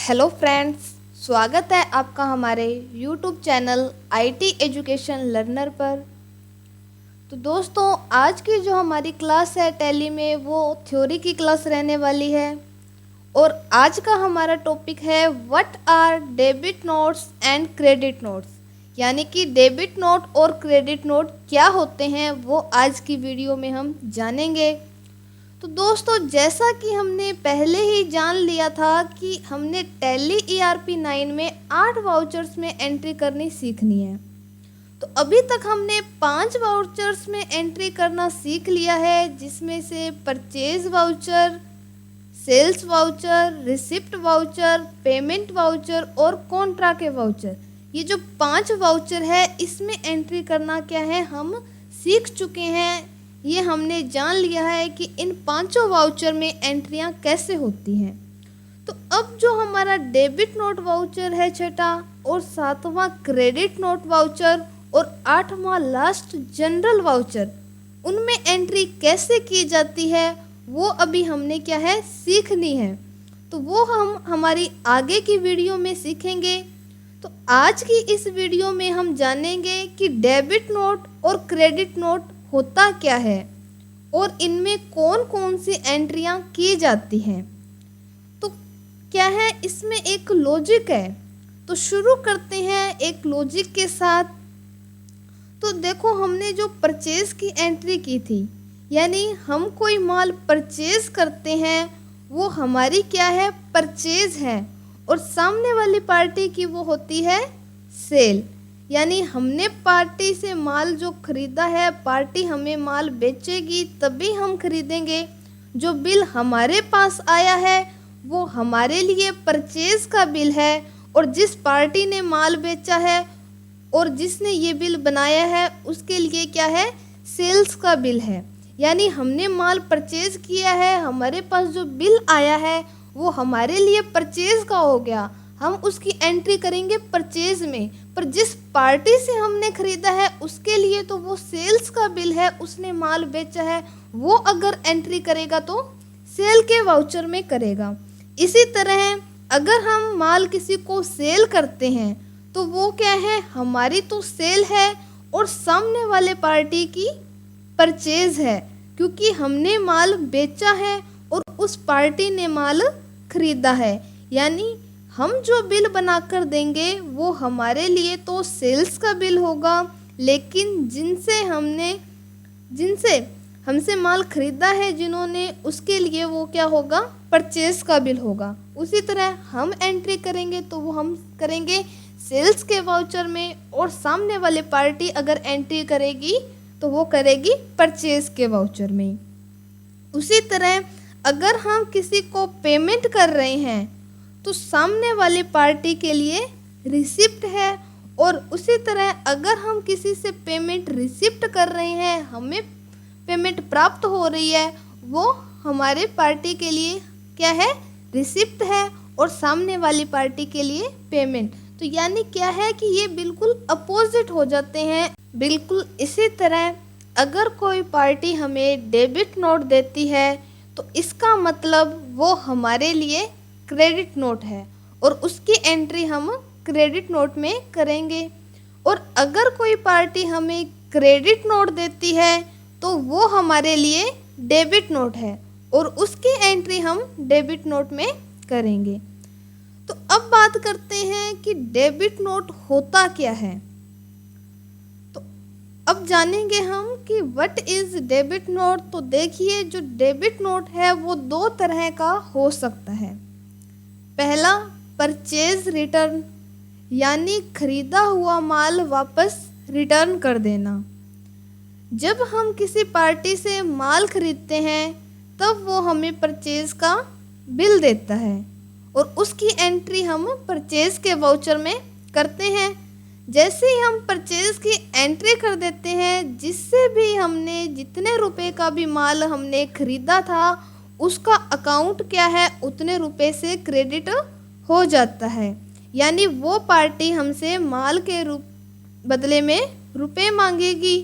Hello friends, स्वागत है आपका हमारे YouTube channel IT education learner पर। तो दोस्तों, आज की जो हमारी क्लास है टैली में वो थ्योरी की क्लास रहने वाली है। और आज का हमारा टॉपिक है what are debit notes and credit notes, यानी कि डेबिट नोट और क्रेडिट नोट क्या होते हैं वो आज की वीडियो में हम जानेंगे। तो दोस्तों, जैसा कि हमने पहले ही जान लिया था कि हमने टैली ERP 9 में 8 वाउचर्स में एंट्री करनी सीखनी है। तो अभी तक हमने 5 वाउचर्स में एंट्री करना सीख लिया है, जिसमें से purchase voucher, sales voucher, receipt voucher, payment voucher और कॉन्ट्रा के वाउचर। ये जो 5 वाउचर है इसमें एंट्री करना क्या है हम सीख चुके हैं। ये हमने जान लिया है कि इन 5 वाउचर में एंट्रियां कैसे होती हैं। तो अब जो हमारा डेबिट नोट वाउचर है छठा, और 7वां क्रेडिट नोट वाउचर और 8वां लास्ट जनरल वाउचर, उनमें एंट्री कैसे की जाती है वो अभी हमने क्या है सीखनी है। तो वो हम हमारी आगे की वीडियो में सीखेंगे। तो आज की इस वीडियो में हम जानेंगे कि डेबिट नोट और क्रेडिट नोट होता क्या है और इनमें कौन कौन सी एंट्रियां की जाती हैं। तो क्या है, इसमें एक लॉजिक है। तो शुरू करते हैं एक लॉजिक के साथ। तो देखो, हमने जो परचेज की एंट्री की थी, यानी हम कोई माल परचेज करते हैं, वो हमारी क्या है परचेज है, और सामने वाली पार्टी की वो होती है सेल। यानी हमने पार्टी से माल जो खरीदा है, पार्टी हमें माल बेचेगी तभी हम खरीदेंगे। जो बिल हमारे पास आया है वो हमारे लिए परचेज का बिल है, और जिस पार्टी ने माल बेचा है और जिसने ये बिल बनाया है उसके लिए क्या है सेल्स का बिल है। यानी हमने माल परचेज किया है, हमारे पास जो बिल आया है वो हमारे लिए परचेज का हो गया, हम उसकी एंट्री करेंगे परचेज में। पर जिस पार्टी से हमने खरीदा है उसके लिए तो वो सेल्स का बिल है, उसने माल बेचा है, वो अगर एंट्री करेगा तो सेल के वाउचर में करेगा। इसी तरह अगर हम माल किसी को सेल करते हैं तो वो क्या है हमारी तो सेल है और सामने वाले पार्टी की परचेज है, क्योंकि हमने माल बेचा है और उस पार्टी ने माल खरीदा है। यानी हम जो बिल बनाकर देंगे वो हमारे लिए तो सेल्स का बिल होगा, लेकिन जिनसे हमसे माल खरीदा है जिन्होंने, उसके लिए वो क्या होगा परचेज का बिल होगा। उसी तरह हम एंट्री करेंगे तो वो हम करेंगे सेल्स के वाउचर में, और सामने वाले पार्टी अगर एंट्री करेगी तो वो करेगी परचेज के वाउचर में। उसी तरह अगर हम किसी को पेमेंट कर रहे हैं तो सामने वाली पार्टी के लिए रिसिप्ट है, और उसी तरह अगर हम किसी से पेमेंट रिसिप्ट कर रहे हैं, हमें पेमेंट प्राप्त हो रही है, वो हमारे पार्टी के लिए क्या है रिसिप्ट है, और सामने वाली पार्टी के लिए पेमेंट। तो यानी क्या है कि ये बिल्कुल अपोजिट हो जाते हैं। बिल्कुल इसी तरह अगर कोई पार्टी हमें डेबिट नोट देती है तो इसका मतलब वो हमारे लिए क्रेडिट नोट है, और उसकी एंट्री हम क्रेडिट नोट में करेंगे। और अगर कोई पार्टी हमें क्रेडिट नोट देती है तो वो हमारे लिए डेबिट नोट है, और उसकी एंट्री हम डेबिट नोट में करेंगे। तो अब बात करते हैं कि डेबिट नोट होता क्या है। तो अब जानेंगे हम कि व्हाट इज डेबिट नोट। तो देखिए, जो डेबिट नोट है वो 2 तरह का हो सकता है। पहला परचेज रिटर्न, यानी खरीदा हुआ माल वापस रिटर्न कर देना। जब हम किसी पार्टी से माल खरीदते हैं तब वो हमें परचेज का बिल देता है, और उसकी एंट्री हम परचेज के वाउचर में करते हैं। जैसे ही हम परचेज की एंट्री कर देते हैं, जिससे भी हमने जितने रुपए का भी माल हमने खरीदा था उसका अकाउंट क्या है उतने रुपए से क्रेडिट हो जाता है। यानी वो पार्टी हमसे माल के बदले में रुपए मांगेगी,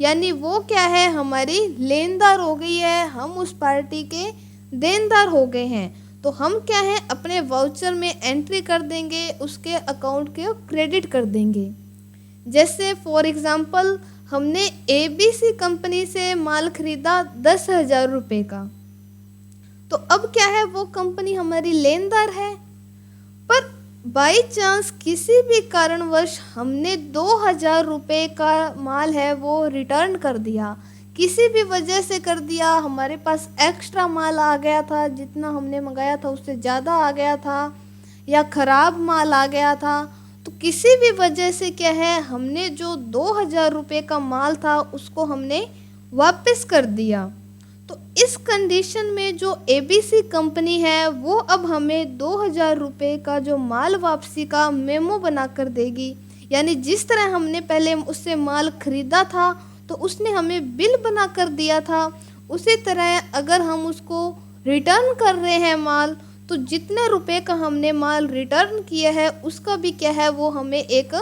यानी वो क्या है हमारी लेनदार हो गई है, हम उस पार्टी के देनदार हो गए हैं। तो तो हम क्या है अपने वाउचर में एंट्री कर देंगे, उसके अकाउंट के क्रेडिट कर देंगे। जैसे फॉर एग्ज़ाम्पल हमने ABC कंपनी से माल खरीदा 10,000 रुपये का, तो अब क्या है वो कंपनी हमारी लेनदार है, पर बाई चांस किसी भी कारणवश हमने 2,000 रुपये का माल है वो रिटर्न कर दिया, किसी भी वजह से कर दिया, हमारे पास एक्स्ट्रा माल आ गया था, जितना हमने मंगाया था उससे ज़्यादा आ गया था, या ख़राब माल आ गया था, तो किसी भी वजह से क्या है हमने जो 2,000 रुपये का माल था उसको हमने वापस कर दिया। तो इस कंडीशन में जो ABC कंपनी है वो अब हमें 2,000 रुपये का जो माल वापसी का मेमो बना कर देगी। यानी जिस तरह हमने पहले उससे माल खरीदा था तो उसने हमें बिल बना कर दिया था, उसी तरह अगर हम उसको रिटर्न कर रहे हैं माल, तो जितने रुपए का हमने माल रिटर्न किया है उसका भी क्या है वो हमें एक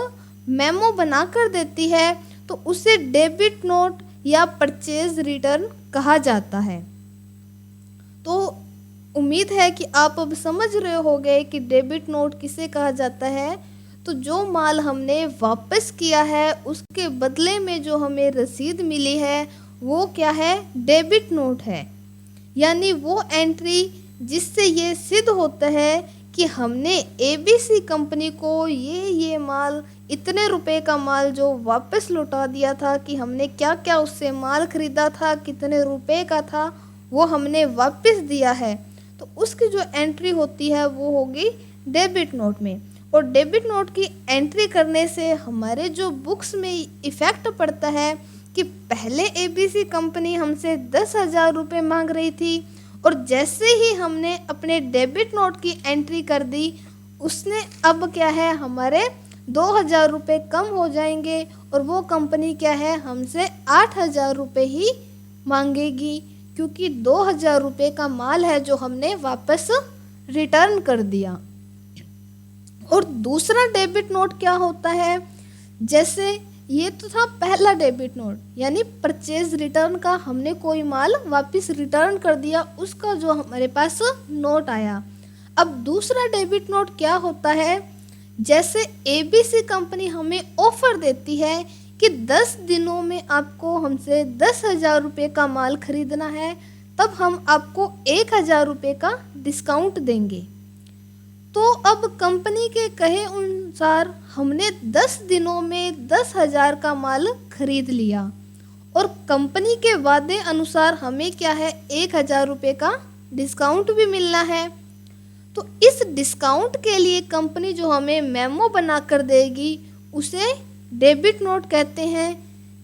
मेमो बना कर देती है। तो उसे डेबिट नोट या परचेज रिटर्न कहा जाता है। तो उम्मीद है कि आप अब समझ रहे होंगे कि डेबिट नोट किसे कहा जाता है। तो जो माल हमने वापस किया है उसके बदले में जो हमें रसीद मिली है वो क्या है, डेबिट नोट है। यानी वो एंट्री जिससे ये सिद्ध होता है कि हमने ABC कंपनी को ये माल, इतने रुपए का माल जो वापस लौटा दिया था, कि हमने क्या क्या उससे माल खरीदा था, कितने रुपए का था, वो हमने वापस दिया है। तो उसकी जो एंट्री होती है वो होगी डेबिट नोट में। और डेबिट नोट की एंट्री करने से हमारे जो बुक्स में इफ़ेक्ट पड़ता है कि पहले ABC कंपनी हमसे 10,000 रुपये मांग रही थी, और जैसे ही हमने अपने डेबिट नोट की एंट्री कर दी उसने अब क्या है हमारे 2,000 रुपये कम हो जाएंगे, और वो कंपनी क्या है हमसे 8,000 रुपये ही मांगेगी, क्योंकि 2,000 रुपये का माल है जो हमने वापस रिटर्न कर दिया। और दूसरा डेबिट नोट क्या होता है, जैसे ये तो था पहला डेबिट नोट, यानी परचेज रिटर्न का, हमने कोई माल वापस रिटर्न कर दिया, उसका जो हमारे पास नोट आया। अब दूसरा डेबिट नोट क्या होता है, जैसे ABC कंपनी हमें ऑफर देती है कि 10 दिनों में आपको हमसे 10,000 रुपये का माल खरीदना है, तब हम आपको 1,000 रुपये का डिस्काउंट देंगे। तो अब कंपनी के कहे अनुसार हमने 10 दिनों में 10,000 का माल खरीद लिया, और कंपनी के वादे अनुसार हमें क्या है 1,000 रुपये का डिस्काउंट भी मिलना है। तो इस डिस्काउंट के लिए कंपनी जो हमें मेमो बना कर देगी उसे डेबिट नोट कहते हैं।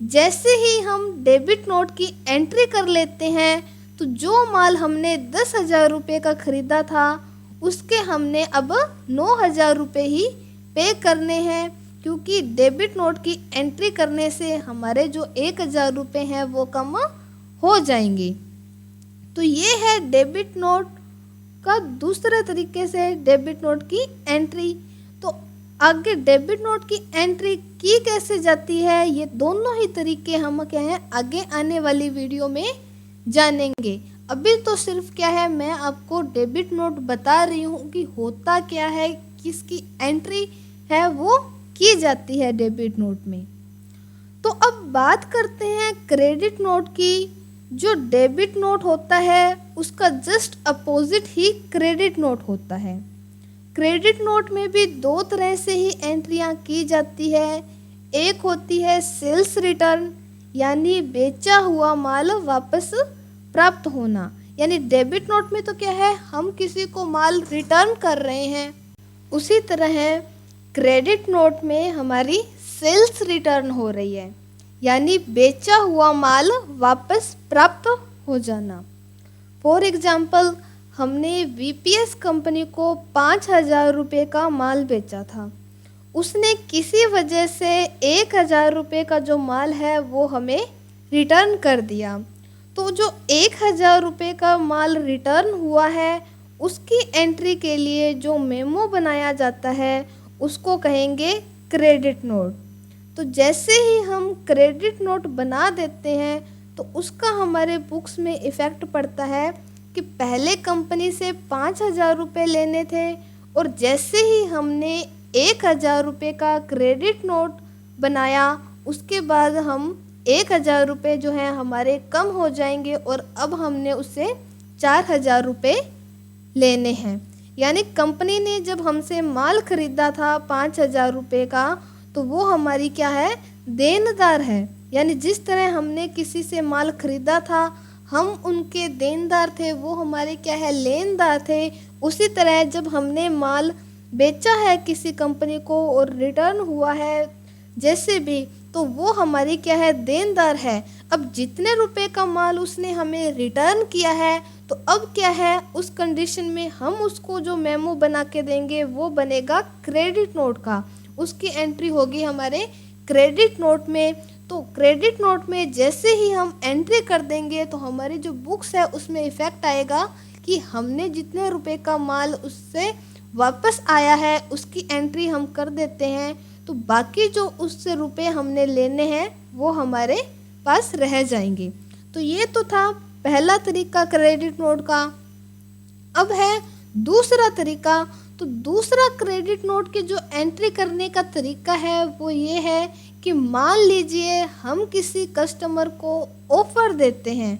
जैसे ही हम डेबिट नोट की एंट्री कर लेते हैं तो जो माल हमने 10,000 रुपये का खरीदा था उसके हमने अब 9,000 रुपये ही पे करने हैं, क्योंकि डेबिट नोट की एंट्री करने से हमारे जो 1,000 रुपये हैं वो कम हो जाएंगे। तो ये है डेबिट नोट का दूसरे तरीके से डेबिट नोट की एंट्री। तो आगे डेबिट नोट की एंट्री की कैसे जाती है, ये दोनों ही तरीके हम क्या है आगे आने वाली वीडियो में जानेंगे। अभी तो सिर्फ क्या है मैं आपको डेबिट नोट बता रही हूँ कि होता क्या है, किसकी एंट्री है वो की जाती है डेबिट नोट में। तो अब बात करते हैं क्रेडिट नोट की। जो डेबिट नोट होता है उसका जस्ट अपोजिट ही क्रेडिट नोट होता है। क्रेडिट नोट में भी दो तरह से ही एंट्रियाँ की जाती है। एक होती है सेल्स रिटर्न, यानी बेचा हुआ माल वापस प्राप्त होना। यानी डेबिट नोट में तो क्या है हम किसी को माल रिटर्न कर रहे हैं, उसी तरह क्रेडिट नोट में हमारी सेल्स रिटर्न हो रही है, यानी बेचा हुआ माल वापस प्राप्त हो जाना। फॉर एग्जाम्पल हमने VPS कंपनी को 5,000 रुपये का माल बेचा था, उसने किसी वजह से 1,000 रुपये का जो माल है वो हमें रिटर्न कर दिया। तो जो 1,000 रुपये का माल रिटर्न हुआ है उसकी एंट्री के लिए जो मेमो बनाया जाता है उसको कहेंगे क्रेडिट नोट। तो जैसे ही हम क्रेडिट नोट बना देते हैं तो उसका हमारे बुक्स में इफ़ेक्ट पड़ता है कि पहले कंपनी से 5,000 रुपये लेने थे और जैसे ही हमने 1,000 रुपये का क्रेडिट नोट बनाया उसके बाद हम 1,000 रुपये जो है हमारे कम हो जाएंगे और अब हमने उससे 4,000 रुपये लेने हैं। यानी कंपनी ने जब हमसे माल खरीदा था 5,000 रुपये का तो वो हमारी क्या है, देनदार है। यानी जिस तरह हमने किसी से माल खरीदा था हम उनके देनदार थे, वो हमारे क्या है, लेनदार थे। उसी तरह जब हमने माल बेचा है किसी कंपनी को और रिटर्न हुआ है जैसे भी, तो वो हमारी क्या है, देनदार है। अब जितने रुपए का माल उसने हमें रिटर्न किया है तो अब क्या है, उस कंडीशन में हम उसको जो मेमो बना के देंगे वो बनेगा क्रेडिट नोट का। उसकी एंट्री होगी हमारे क्रेडिट नोट में। तो क्रेडिट नोट में जैसे ही हम एंट्री कर देंगे तो हमारी जो बुक्स है उसमें इफ़ेक्ट आएगा कि हमने जितने रुपए का माल उससे वापस आया है उसकी एंट्री हम कर देते हैं। तो बाकी जो उससे रुपए हमने लेने हैं वो हमारे पास रह जाएंगे। तो ये तो था पहला तरीका क्रेडिट नोट का। अब है दूसरा तरीका। तो दूसरा क्रेडिट नोट की जो एंट्री करने का तरीका है वो ये है कि मान लीजिए हम किसी कस्टमर को ऑफ़र देते हैं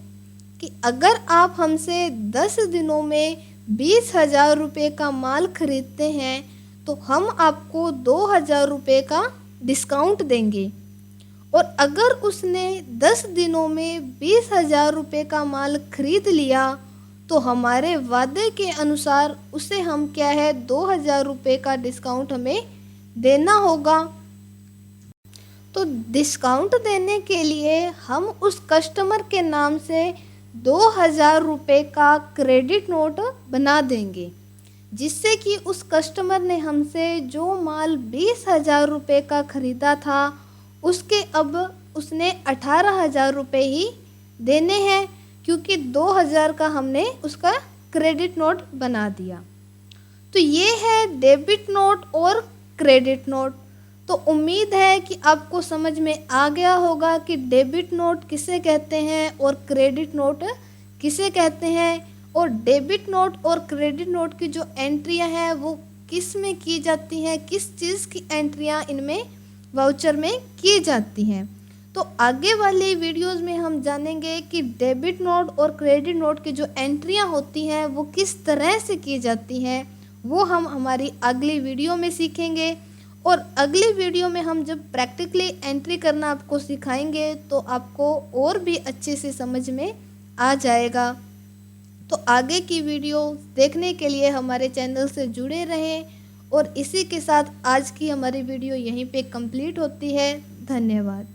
कि अगर आप हमसे 10 दिनों में 20,000 रुपये का माल खरीदते हैं तो हम आपको 2,000 रुपये का डिस्काउंट देंगे। और अगर उसने 10 दिनों में 20,000 रुपये का माल खरीद लिया तो हमारे वादे के अनुसार उसे हम क्या है, 2,000 रुपये का डिस्काउंट हमें देना होगा। तो डिस्काउंट देने के लिए हम उस कस्टमर के नाम से 2,000 रुपये का क्रेडिट नोट बना देंगे, जिससे कि उस कस्टमर ने हमसे जो माल 20,000 रुपये का ख़रीदा था उसके अब उसने 18,000 रुपये ही देने हैं, क्योंकि 2,000 का हमने उसका क्रेडिट नोट बना दिया। तो ये है डेबिट नोट और क्रेडिट नोट। तो उम्मीद है कि आपको समझ में आ गया होगा कि डेबिट नोट किसे कहते हैं और क्रेडिट नोट किसे कहते हैं, और डेबिट नोट और क्रेडिट नोट की जो एंट्रियां हैं वो किस में की जाती हैं, किस चीज़ की एंट्रियां इनमें वाउचर में की जाती हैं। तो आगे वाली वीडियोस में हम जानेंगे कि डेबिट नोट और क्रेडिट नोट की जो एंट्रियां होती हैं वो किस तरह से की जाती हैं, वो हम हमारी अगली वीडियो में सीखेंगे। और अगली वीडियो में हम जब प्रैक्टिकली एंट्री करना आपको सिखाएंगे तो आपको और भी अच्छे से समझ में आ जाएगा। तो आगे की वीडियो देखने के लिए हमारे चैनल से जुड़े रहें। और इसी के साथ आज की हमारी वीडियो यहीं पे कंप्लीट होती है। धन्यवाद।